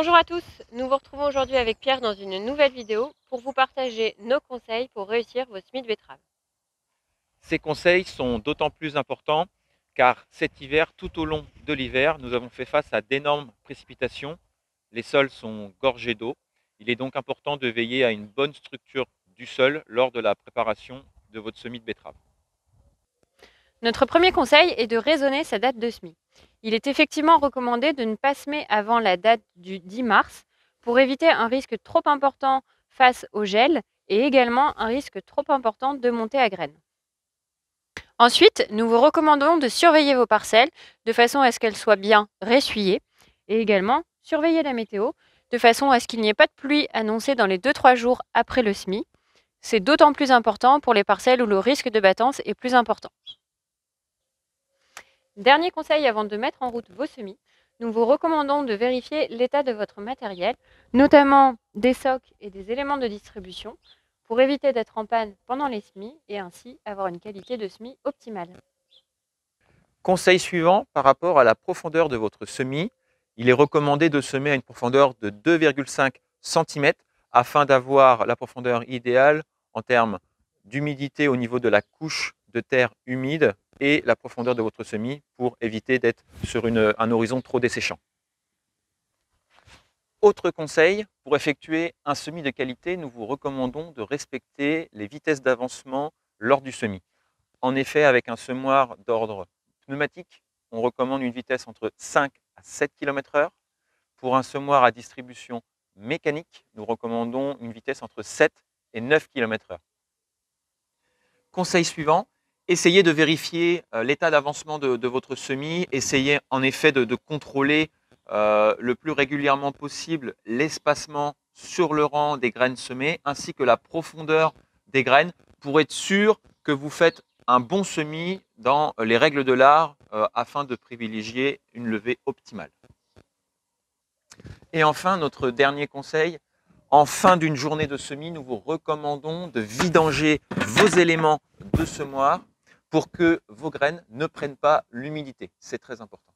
Bonjour à tous, nous vous retrouvons aujourd'hui avec Pierre dans une nouvelle vidéo pour vous partager nos conseils pour réussir vos semis de betterave. Ces conseils sont d'autant plus importants car cet hiver, tout au long de l'hiver, nous avons fait face à d'énormes précipitations. Les sols sont gorgés d'eau. Il est donc important de veiller à une bonne structure du sol lors de la préparation de votre semis de betterave. Notre premier conseil est de raisonner sa date de semis. Il est effectivement recommandé de ne pas semer avant la date du 10 mars pour éviter un risque trop important face au gel et également un risque trop important de montée à graines. Ensuite, nous vous recommandons de surveiller vos parcelles de façon à ce qu'elles soient bien ressuyées et également surveiller la météo de façon à ce qu'il n'y ait pas de pluie annoncée dans les 2-3 jours après le semis. C'est d'autant plus important pour les parcelles où le risque de battance est plus important. Dernier conseil avant de mettre en route vos semis, nous vous recommandons de vérifier l'état de votre matériel, notamment des socs et des éléments de distribution, pour éviter d'être en panne pendant les semis et ainsi avoir une qualité de semis optimale. Conseil suivant, par rapport à la profondeur de votre semis, il est recommandé de semer à une profondeur de 2,5 cm afin d'avoir la profondeur idéale en termes d'humidité au niveau de la couche de terre humide et la profondeur de votre semis pour éviter d'être sur un horizon trop desséchant. Autre conseil, pour effectuer un semis de qualité, nous vous recommandons de respecter les vitesses d'avancement lors du semis. En effet, avec un semoir d'ordre pneumatique, on recommande une vitesse entre 5 à 7 km/h. Pour un semoir à distribution mécanique, nous recommandons une vitesse entre 7 et 9 km/h. Conseil suivant, essayez de vérifier l'état d'avancement de votre semis. Essayez en effet de contrôler le plus régulièrement possible l'espacement sur le rang des graines semées ainsi que la profondeur des graines pour être sûr que vous faites un bon semis dans les règles de l'art afin de privilégier une levée optimale. Et enfin, notre dernier conseil, en fin d'une journée de semis, nous vous recommandons de vidanger vos éléments de semoir pour que vos graines ne prennent pas l'humidité. C'est très important.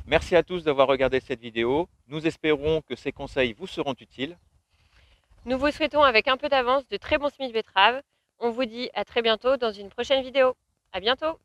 Merci à tous d'avoir regardé cette vidéo. Nous espérons que ces conseils vous seront utiles. Nous vous souhaitons avec un peu d'avance de très bons semis de betterave. On vous dit à très bientôt dans une prochaine vidéo. À bientôt!